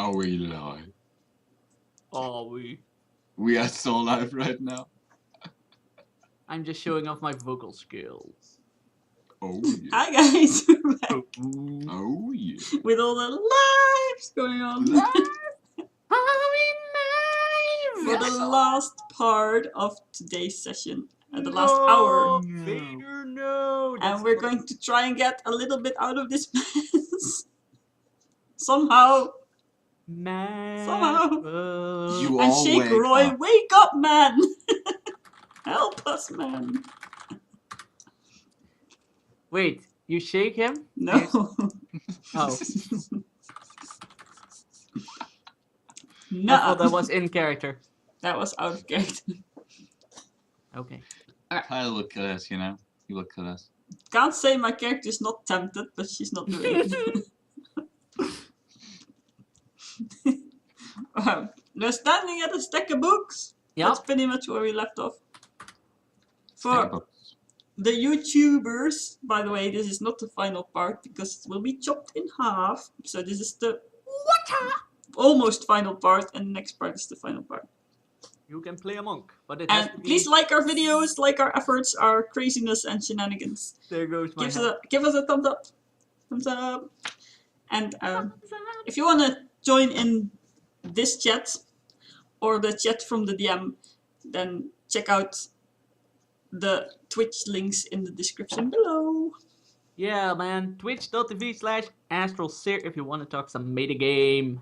Are we live? Are we? We are so live right now. I'm just showing off my vocal skills. Oh yeah. Hi guys, we're back Oh yeah. with all the lives going on. For the last part of today's session, the last hour. Vader, no! And we're going to try and get a little bit out of this mess. Somehow. Somehow. You And all shake wake Roy, up. wake up, man! Help us, man. Wait, you shake him? No. Oh. No. I thought that was in character. That was out of character. Okay. I look at us, you know. You look at us. Can't say my character is not tempted, but she's not doing it. They're standing at a stack of books. Yep. That's pretty much where we left off. For Step the YouTubers, by the way, this is not the final part because it will be chopped in half. So this is the almost final part, and the next part is the final part. You can play a monk, but it has to And be... please like our videos, like our efforts, our craziness and shenanigans. There goes my Give us a thumbs up. Thumbs up. And if you want to join in this chat or the chat from the DM, then check out the Twitch links in the description below. Yeah, man. Twitch.tv/AstralSir if you want to talk some metagame.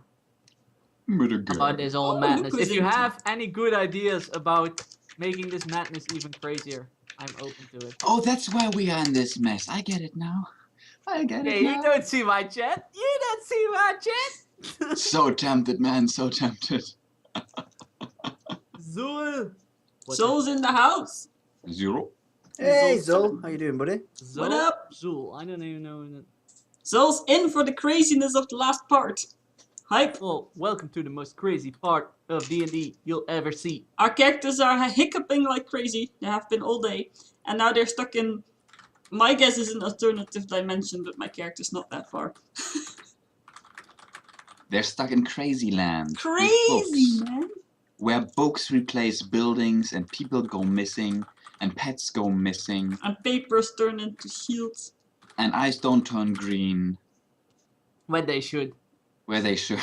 About this all madness. If you have any good ideas about making this madness even crazier, I'm open to it. Oh, that's why we are in this mess. I get it now. I get it now. You don't see my chat. You don't see my chat. So tempted, man. So tempted. Zul. Soul's in the house. Zero. Hey Zol, how you doing, buddy? Zul? What up? Zul. I don't even know. Soul's in for the craziness of the last part. Hype. Well, welcome to the most crazy part of D&D you'll ever see. Our characters are hiccuping like crazy. They have been all day. And now they're stuck in, my guess is an alternative dimension, but my character's not that far. They're stuck in crazy land. Crazy, man. Where books replace buildings and people go missing and pets go missing. And papers turn into shields. And eyes don't turn green. When they should. Where they should.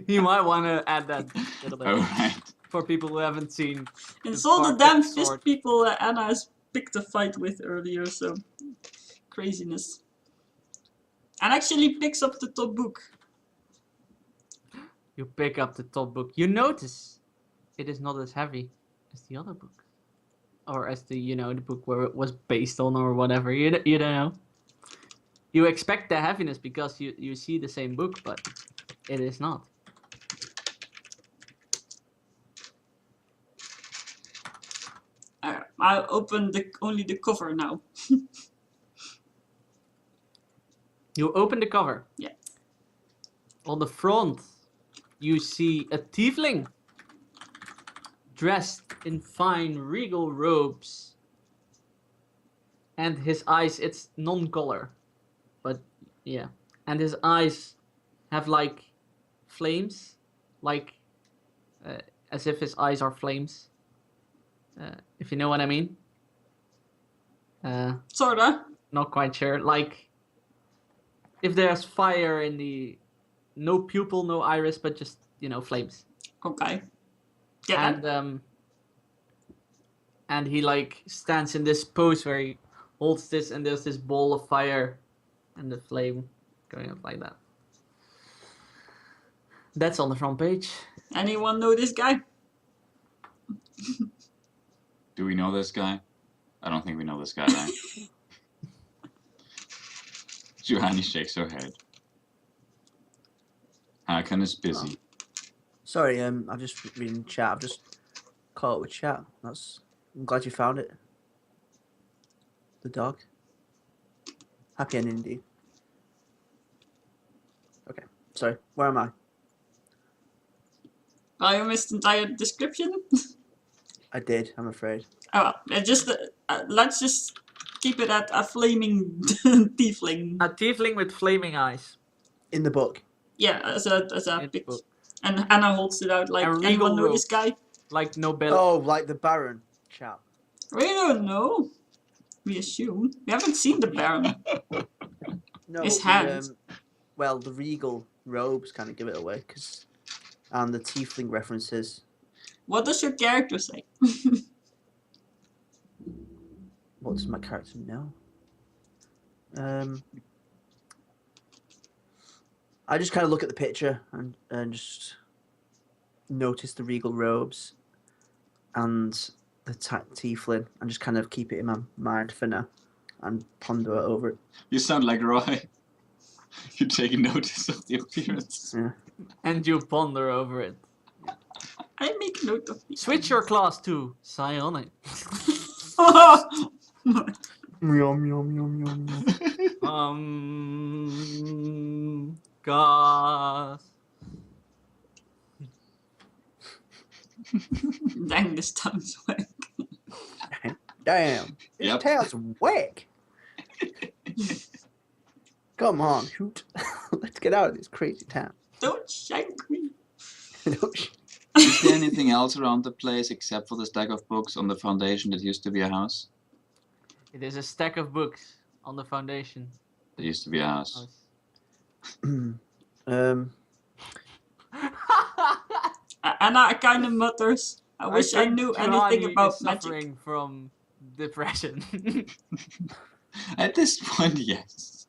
You might want to add that a little bit. Alright. For people who haven't seen. And the so the Spark damn Sword. fist people Anna has picked a fight with earlier, so craziness. And actually picks up the top book. You pick up the top book. You notice it is not as heavy as the other book. Or as the, the book where it was based on or whatever. You don't know. You expect the heaviness because you see the same book, but it is not. I'll open only the cover now. You open the cover. Yeah. On the front, you see a tiefling dressed in fine regal robes. And his eyes, it's non-color. But yeah. And his eyes have like flames. Like as if his eyes are flames. If you know what I mean. Sorta. Not quite sure. Like if there's fire in the no pupil, no iris, but just flames. Okay. Yeah. And he like stands in this pose where he holds this and there's this ball of fire and the flame going up like that. That's on the front page. Anyone know this guy? Do we know this guy? I don't think we know this guy, right? Johanny shakes her head. Hakan is busy. Sorry, I've just reading chat. I've just caught up with chat. I'm glad you found it. The dog. Happy ending indeed. Okay, sorry. Where am I? I missed entire description. I did. I'm afraid. Oh, let's just keep it at a flaming tiefling. A tiefling with flaming eyes. In the book. Yeah, as a It's pic. book. And Anna holds it out like, And anyone regal know this robes. guy? Like nobility. Oh, like the Baron chap. We don't know. We assume. We haven't seen the Baron. No, His but hand. well, the regal robes kind of give it away, and the tiefling references. What does your character say? What does my character know? I just kind of look at the picture and just notice the regal robes and the tiefling and just kind of keep it in my mind for now and ponder over it. You sound like Roy. You take notice of the appearance. Yeah. And you ponder over it. I make note of the Switch your class to psionic. Yum, yum, yum, yum, yum. Gas. Dang, this sounds whack. Damn. This Yep. tail's whack. Come on, Hoot. Let's get out of this crazy town. Don't shank me. Is there anything else around the place except for the stack of books on the foundation that used to be a house? It is a stack of books on the foundation. There used to be a house. Anna kind of mutters, I wish I think knew Giovanni anything about is magic. suffering from depression. At this point, yes.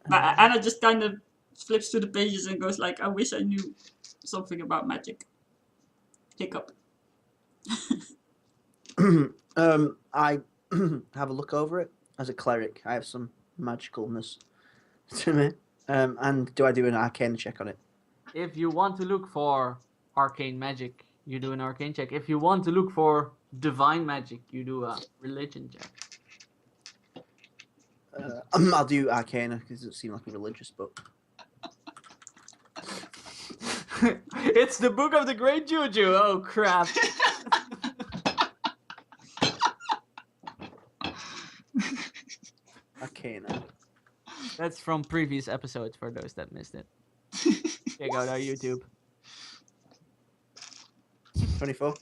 But Anna just kind of flips through the pages and goes like, I wish I knew something about magic. Hiccup. I have a look over it. As a cleric, I have some magicalness to me. And do I do an arcane check on it? If you want to look for arcane magic, you do an arcane check. If you want to look for divine magic, you do a religion check. I'll do Arcana because it doesn't seem like a religious book. It's the Book of the Great Juju. Oh crap. Arcana. That's from previous episodes for those that missed it. Check out our YouTube. 24.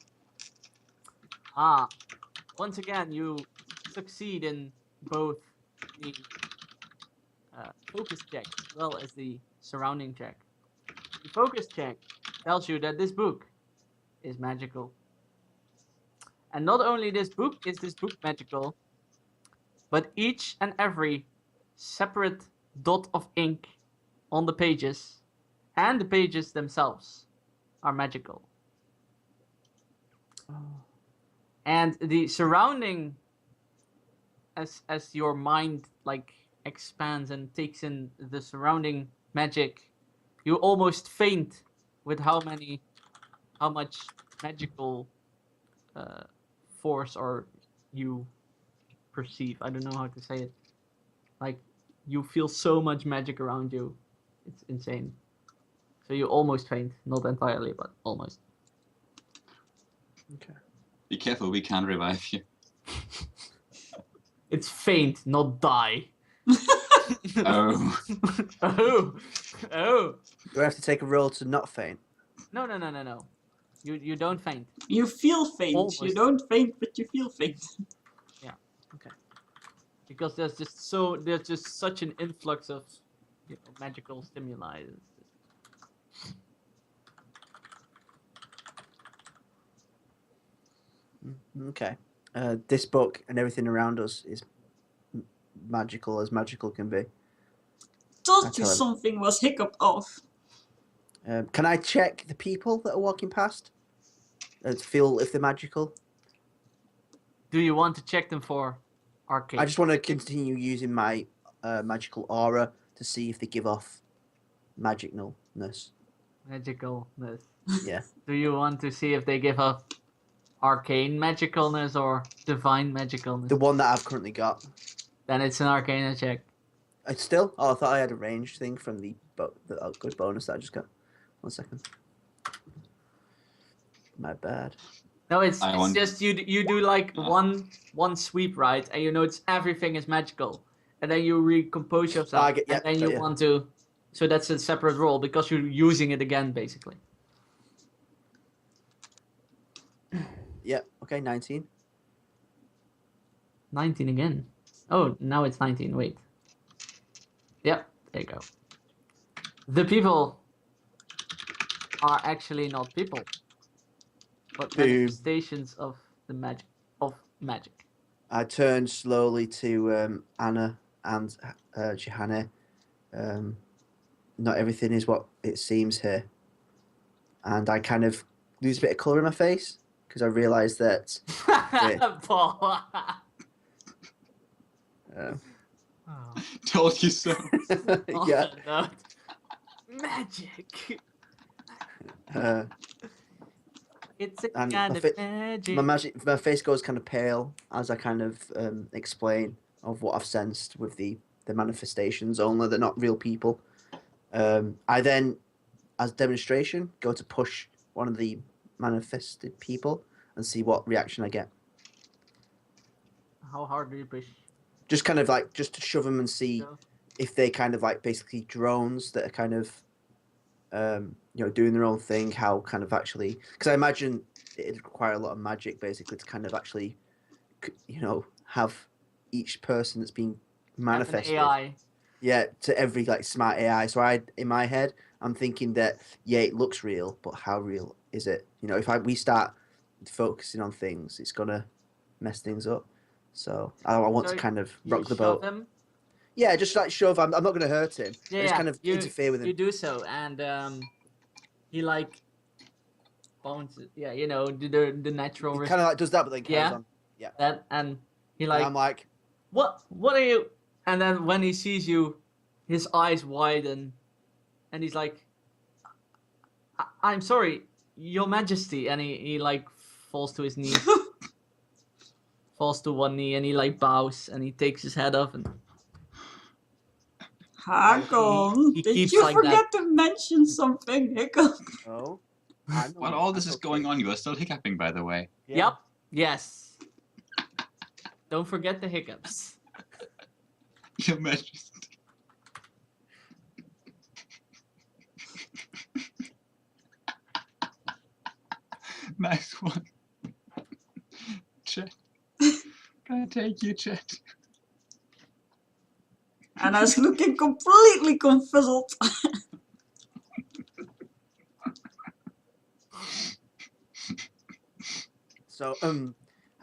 Once again, you succeed in both the focus check as well as the surrounding check. The focus check tells you that this book is magical. And not only is this book magical, but each and every separate dot of ink on the pages and the pages themselves are magical. And the surrounding, as your mind like expands and takes in the surrounding magic, you almost faint with how much magical force or you perceive. I don't know how to say it. Like you feel so much magic around you, it's insane. So you almost faint, not entirely, but almost. Okay. Be careful, we can't revive you. It's faint, not die. Oh. Oh. Do I have to take a roll to not faint? No. You don't faint. You feel faint. Almost. You don't faint, but you feel faint. Because there's just such an influx of magical stimuli. Okay. This book and everything around us is magical as magical can be. Told That's you how I- something was hiccup off. Can I check the people that are walking past? To feel if they're magical? Do you want to check them for arcane? I just want to continue using my magical aura to see if they give off magicalness. Magicalness. Yeah. Do you want to see if they give off arcane magicalness or divine magicalness? The one that I've currently got. Then it's an arcana check. It's still? Oh, I thought I had a ranged thing from the good bonus that I just got. 1 second. My bad. No, it's I want- just you do like one sweep, right? And you notice everything is magical. and then you recompose yourself, I get- yeah, and then got you ya. want to. So that's a separate roll because you're using it again, basically. Yeah. Okay. 19. 19 again. Oh, now it's 19. Wait. Yep, there you go. The people are actually not people, but Boom. manifestations of the magic magic. I turn slowly to Anna and Johanna. Not everything is what it seems here, and I kind of lose a bit of color in my face because I realise that. Paul. Uh, Oh. Told you so. yeah. No. Magic. Uh, It's a And kind my of fi- magic. my face goes kind of pale as I kind of explain of what I've sensed with the manifestations. Only they're not real people. I then, as demonstration, go to push one of the manifested people and see what reaction I get. How hard do you push? Just kind of like just to shove them and see So, if they kind of like basically drones that are kind of doing their own thing. How kind of actually, because I imagine it'd require a lot of magic basically to kind of actually have each person that's being manifested. Have an AI. Yeah, to every like smart AI. So in my head, I'm thinking that it looks real, but how real is it? If we start focusing on things, it's gonna mess things up. So I want So to kind of you rock the shove boat. him. Yeah, just like shove. I'm not gonna hurt him. Yeah, I just kind of you, interfere with him. You do so, and he like bounces. Yeah, the natural. He kind of like does that, but then carries Yeah. on. Yeah. That and he And like I'm like, what are you? And then when he sees you, his eyes widen, and he's like, I'm sorry, Your Majesty, and he like falls to his knee. Falls to one knee and he like bows and he takes his head off and Hakon, He did keeps you like forget to mention something, Hiccup? oh. While all this is going on, you are still hiccuping, by the way. Yeah. Yep. Yes. Don't forget the hiccups. Your Majesty. Nice one. Chet. Can I take you, Chet? And I was looking completely confuzzled. So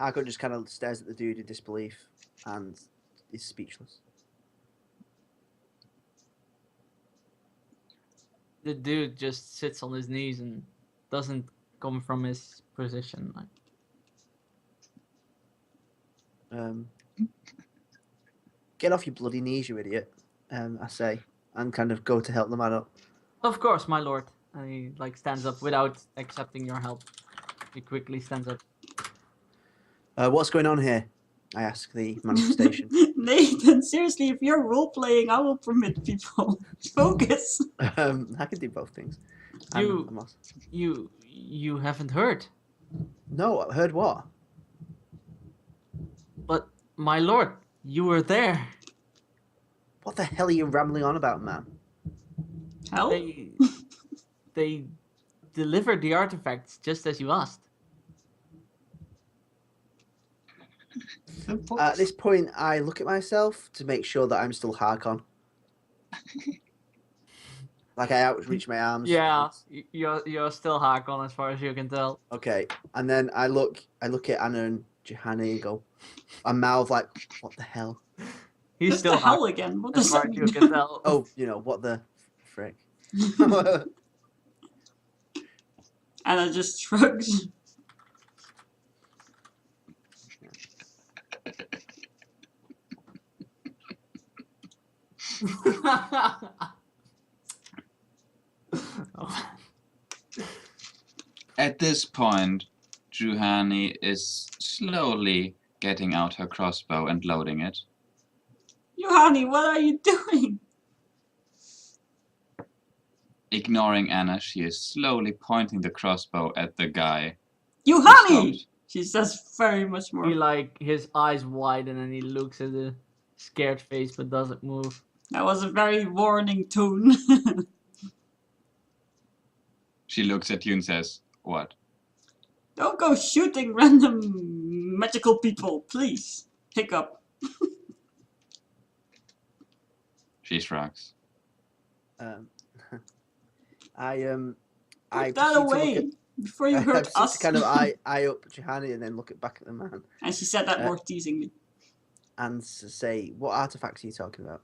Harko just kind of stares at the dude in disbelief and is speechless. The dude just sits on his knees and doesn't come from his position. Like, Get off your bloody knees, you idiot! I say, and kind of go to help the man up. of course, my lord. And he like stands up without accepting your help. He quickly stands up. What's going on here? I ask the manifestation. Nathan, seriously, if you're role-playing, I will permit people. Focus. I can do both things. I'm lost. You haven't heard. No, I heard what? But my lord, you were there. What the hell are you rambling on about, man? Hell? They delivered the artifacts just as you asked. At this point, I look at myself to make sure that I'm still Harkon. Like I outreach my arms. Yeah, you're still Hakon as far as you can tell. Okay, and then I look at Anna and Johanna and go, I mouth like, what the hell? He's What's still the hell Hakon, again? What as does far that as you mean? can tell. Oh, what the frick? Anna just shrugs. Oh. At this point, Juhani is slowly getting out her crossbow and loading it. Johanny, what are you doing? Ignoring Anna, she is slowly pointing the crossbow at the guy. who Johanny! stopped. She says very much more. He like his eyes widen and he looks at the scared face but doesn't move. That was a very warning tone. She looks at you and says, "What?" Don't go shooting random magical people, please. Hiccup. She shrugs. I Put that proceed to look away at- before you I hurt proceed us. to kind of eye up Johanny and then look at back at the man And she said that more teasingly. and say, "What artifacts are you talking about?"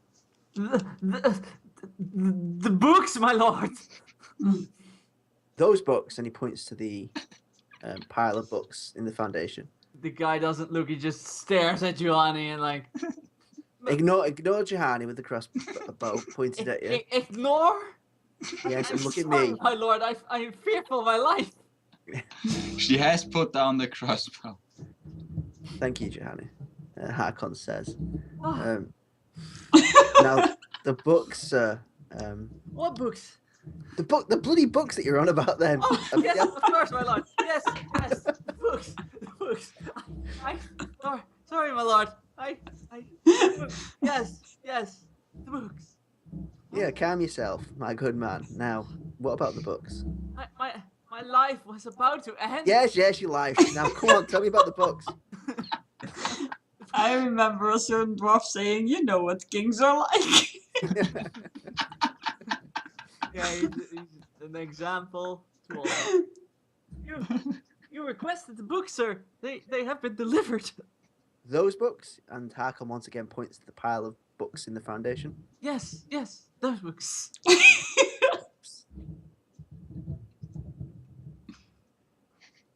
The books, my lord. Those books, and he points to the pile of books in the foundation. The guy doesn't look. He just stares at Johanny and like Ignore Johanny with the crossbow pointed at you. Ignore. Yes, and I'm look at sorry, me. my lord. I'm fearful of my life. She has put down the crossbow. Thank you, Johanny. Harkon says. Oh, Now the books, what books? the bloody books that you're on about then. Oh, yes, of course, my lord. Yes, the books, the books. Sorry, my lord. Yes, the books. Yeah, calm yourself, my good man. Now, what about the books? My life was about to end. Yes, your life. Now, come on, tell me about the books. I remember a certain dwarf saying, you know what kings are like. Yeah, he's an example to all. You requested the books, sir. They have been delivered. Those books, and Harkon once again points to the pile of books in the foundation. Yes, those books.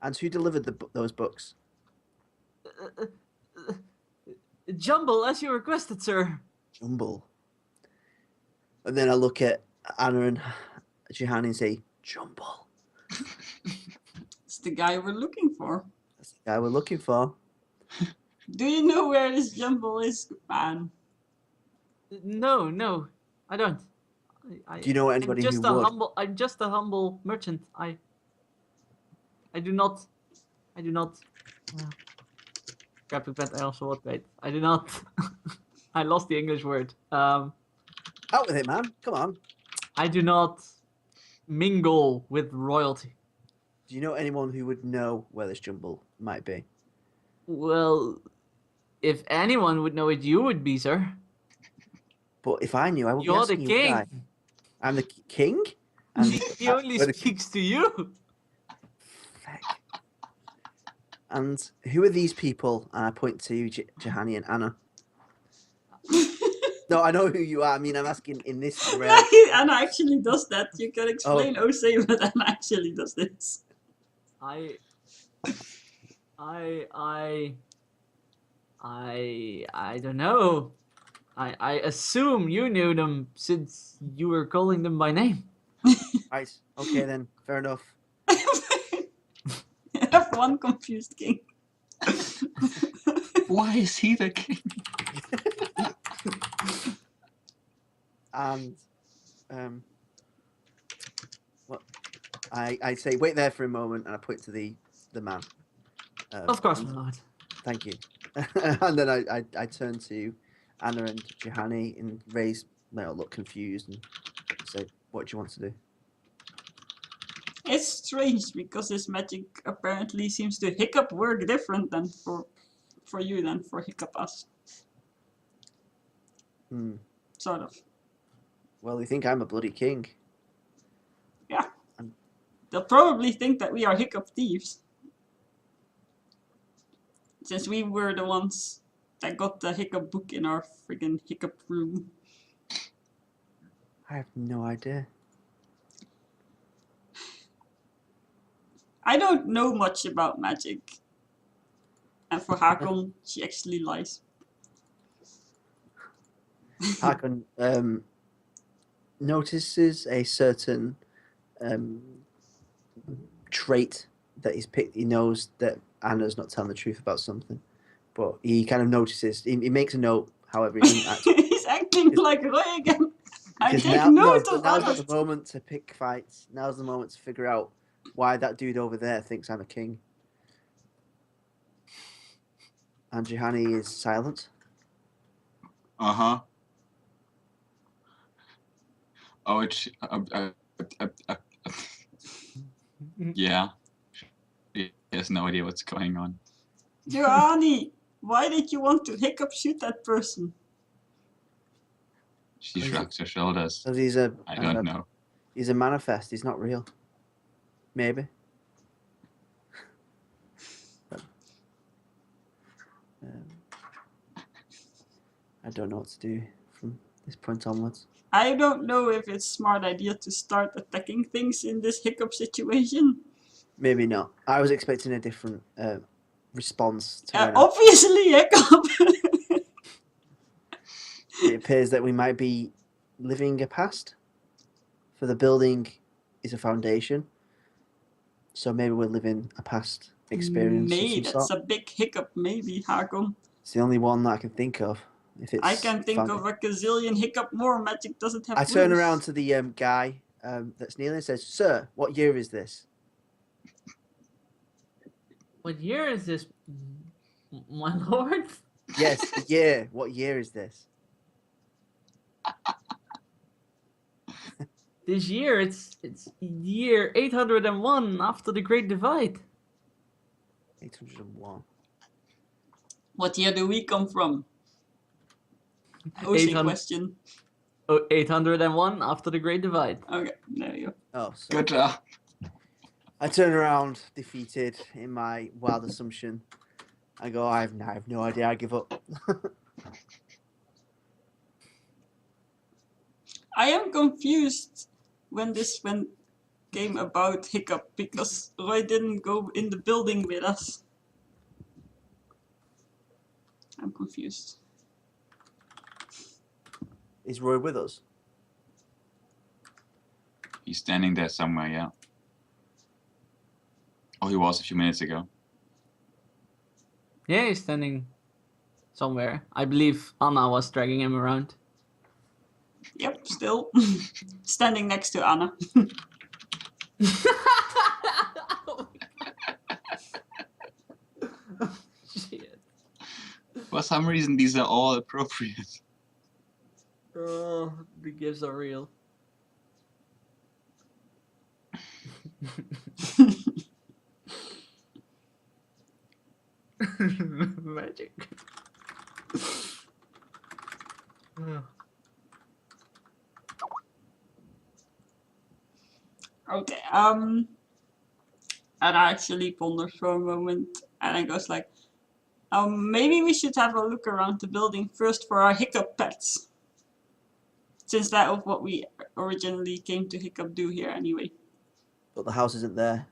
And who delivered those books? Jumble, as you requested, sir. Jumble. And then I look at Anna and Johanny and say, Jumble. It's the guy we're looking for. That's the guy we're looking for. Do you know where this jumble is, man? No, I don't. Do you know anybody who would? I'm just a humble merchant. I do not. Grab pet. I also what? Wait. I do not. I lost the English word. Out with it, man. Come on. I do not mingle with royalty. Do you know anyone who would know where this jumble might be? Well, if anyone would know it, you would be, sir. But if I knew, I would be You're the asking you, would I? king. I'm the king? And He only speaks to you. Feck. And who are these people? And I point to Johanny and Anna. No, I know who you are. I mean, I'm asking in this realm. Anna actually does that. You can explain Osei, but Anna actually does this. I don't know. I assume you knew them since you were calling them by name. Right. Okay, then. Fair enough. I have one confused king. Why is he the king? And what I say, wait there for a moment, and I point to the man. Of course, my lord. Thank you. And then I turn to Anna and Johanny and raise, look confused and say, "What do you want to do?" It's strange because this magic apparently seems to hiccup work different than for you than for hiccup us. Sort of. Well, you think I'm a bloody king? Yeah. They'll probably think that we are hiccup thieves. Since we were the ones that got the hiccup book in our friggin' hiccup room. I have no idea. I don't know much about magic. And for Hakon, she actually lies. Hakon notices a certain trait that he's picked. He knows that Anna's not telling the truth about something, but he kind of notices. He makes a note. However, he doesn't act. He's acting like Roy again. I Because take note of now's not others. the moment to pick fights. Now's the moment to figure out why that dude over there thinks I'm a king. And Johanny is silent. Uh-huh. Oh, yeah. She has no idea what's going on. Giovanni, why did you want to hiccup shoot that person? She Is it- shrugs her shoulders. Because he's a I don't know. he's a manifest. He's not real. Maybe. Um, I don't know what to do from this point onwards. I don't know if it's a smart idea to start attacking things in this hiccup situation. Maybe not. I was expecting a different response to when Obviously, hiccup. it appears that we might be living a past. For the building is a foundation. So maybe we're living a past experience Maybe of some that's sort. a big hiccup. Maybe, Hakon. It's the only one that I can think of. If it's I can think found- of a gazillion hiccup more. Magic doesn't have I turn rules. around to the guy that's kneeling and says, "Sir, what year is this?" What year is this, my lord? Yes, the year. What year is this? This year, it's year 801 after the Great Divide. 801. What year do we come from? Ocean 800 question. Oh, 801 after the Great Divide. Okay, there you go. Oh, so Good job. I turn around, defeated in my wild assumption. I go, I have no idea. I give up. I am confused when this came about hiccup because Roy didn't go in the building with us. I'm confused. Is Roy with us? He's standing there somewhere, yeah. Oh, he was a few minutes ago. Yeah, he's standing somewhere. I believe Anna was dragging him around. Yep, still standing next to Anna. Shit. For some reason, these are all appropriate. Oh, the gifts are real. Magic. Okay, and I actually ponders for a moment and I goes like, maybe we should have a look around the building first for our hiccup pets. Since that was what we originally came to hiccup do here anyway. But the house isn't there.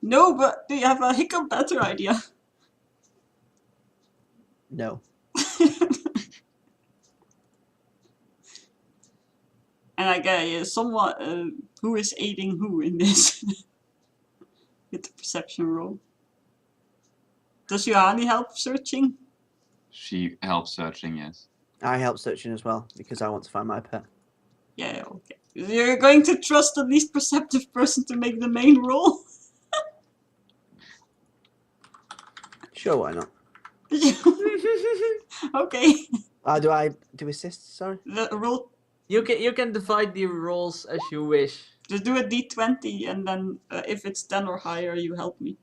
No, but do you have a hiccup better idea? No. And I get somewhat who is aiding who in this with the perception roll. Does Johanni help searching? She helps searching, yes. I help searching as well because I want to find my pet. Yeah, okay. You're going to trust the least perceptive person to make the main roll? Sure, why not? Okay. Do I do assist? Sorry. The roll. You can divide the rolls as you wish. Just do a d20 and then if it's 10 or higher, you help me.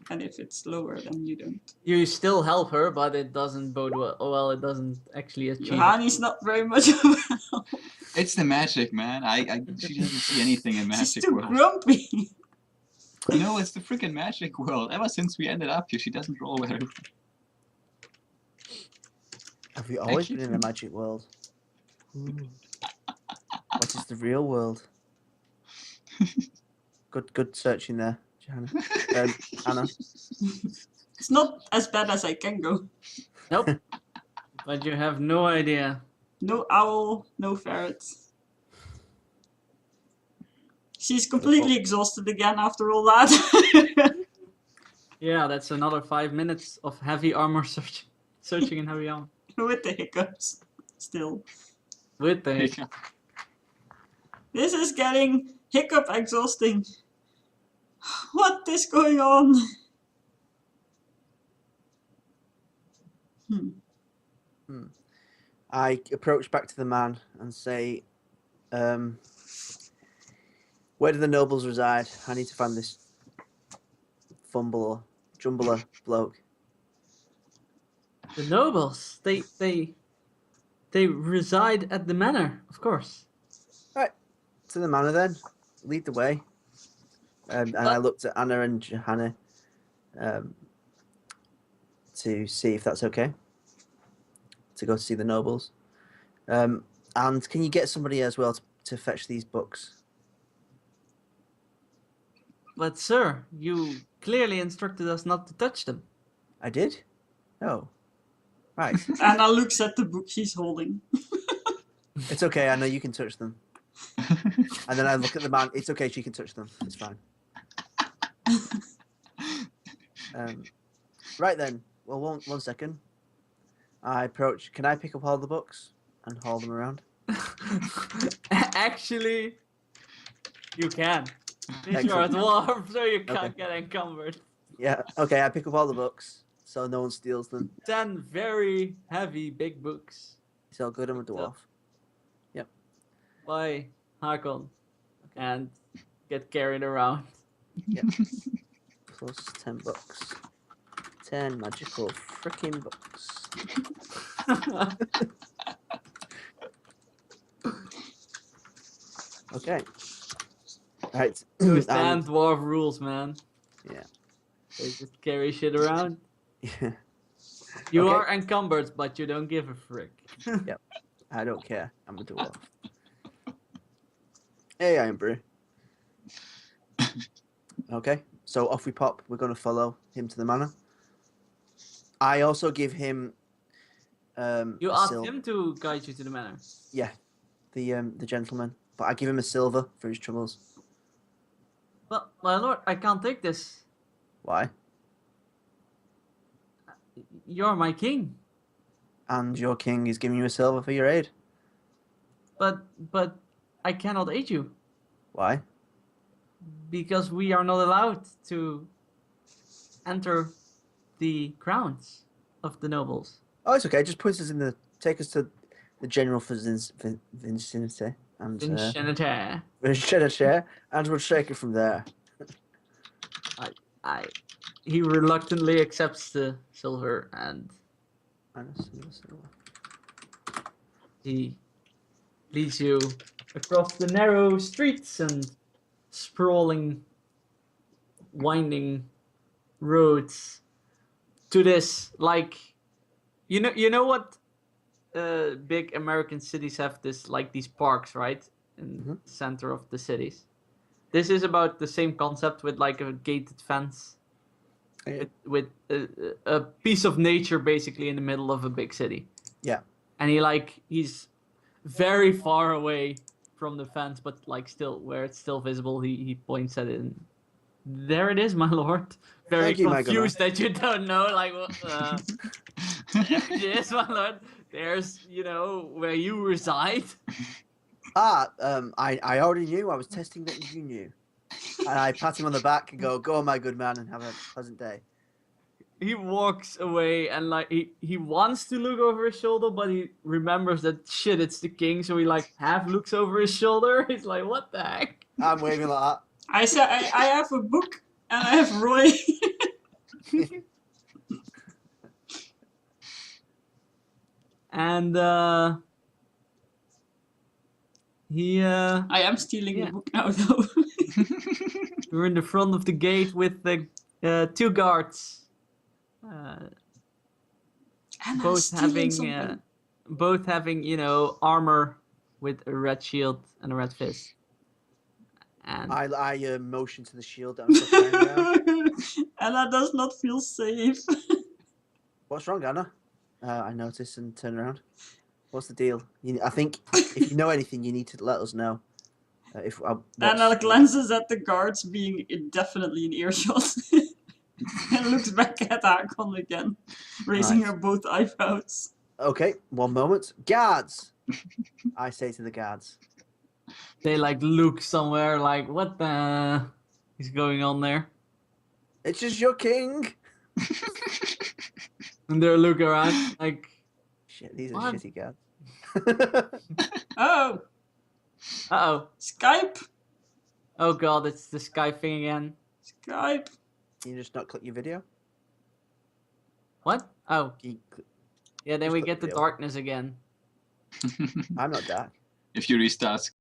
And if it's lower, then you don't. You still help her, but it doesn't bode well. Well, it doesn't actually achieve. Johanni's not very much of a help. It's the magic, man. She doesn't see anything in She's magic too world. grumpy. No, it's the freaking magic world. Ever since we ended up here, she doesn't roll very well. Have we always you. been in a magic world? What is the real world? Good searching there, Johanna. Anna. It's not as bad as I can go. Nope. But you have no idea. No owl, no ferret. She's completely exhausted again after all that. Yeah, that's another 5 minutes of heavy armor searching in heavy armor. With the hiccups. Still. With the hiccup. This is getting hiccup exhausting. What is going on? I approach back to the man and say, where do the nobles reside? I need to find this jumbler bloke. The nobles, they reside at the manor, of course. Right, to the manor then. Lead the way. And I looked at Anna and Johanna to see if that's okay. To go see the nobles. And can you get somebody as well to fetch these books? But sir, you clearly instructed us not to touch them. I did? Oh. Right. Anna looks at the book he's holding. It's okay, Anna, you can touch them. And then I look at the man. It's okay, she can touch them. It's fine. Right then. Well, one second. I approach. Can I pick up all the books and haul them around? Actually, you can. These are Excellent. dwarves, so you can't Okay. get encumbered. Yeah. Okay, I pick up all the books so no one steals them. 10 very heavy big books It's all good. I'm a dwarf. by Hakon and get carried around. Plus 10 books. 10 magical freaking books. Okay. Right. Those And- damn dwarf rules, man. Yeah. They just carry shit around. Yeah. You Okay. are encumbered, but you don't give a frick. I don't care. I'm a dwarf. Hey, I am Brew. Okay, so off we pop. We're going to follow him to the manor. I also give him. You a asked sil- him to guide you to the manor. Yeah, the gentleman. But I give him a silver for his troubles. Well, my lord, I can't take this. Why? You're my king. And your king is giving you a silver for your aid. But I cannot aid you Why? because we are not allowed to enter the grounds of the nobles. Oh, it's okay. Just put us in the. Take us to the general vicinity and Vicinity. vicinity, and we'll take it from there. He reluctantly accepts the silver and And a silver. he leads you across the narrow streets and sprawling, winding roads to this, like, you know what big American cities have this, like, these parks, right, in Mhm. the center of the cities. This is about the same concept with like a gated fence with a piece of nature basically in the middle of a big city. Yeah. And he's very far away from the fence, but like still where it's still visible, he points at it. And there it is, my lord. Very Thank you, my confused that you don't know, like, there it is, my lord. There's, where you reside. I already knew. I was testing that you knew. And I pat him on the back and go on, my good man, and have a pleasant day. He walks away and like he wants to look over his shoulder, but he remembers that shit, it's the king, so he like half looks over his shoulder. He's like, what the heck? I'm waving like that. I said I have a book and I have Roy. And he I am stealing Yeah. the book now though. we're in the front of the gate with the two guards. And I'm Both stealing something. having armor with a red shield and a red fist. And I motion to the shield that I'm still carrying around. Anna does not feel safe. What's wrong, Anna? I notice and turn around. What's the deal? I think if you know anything, you need to let us know. Anna glances at the guards being definitely in earshot. And looks back at Hakon again, raising Nice. her both eyebrows. Okay, one moment. Guards! I say to the guards. they like look somewhere like, what the is going on there? It's just your king! And they look around like, Shit, these are What? shitty guards. Oh, Uh-oh. Skype. Oh god, it's the Skype thing again. Skype. Can you just not click your video? What? Oh. Can you Yeah, then Just we click get the video. darkness again. I'm not dark. If you restart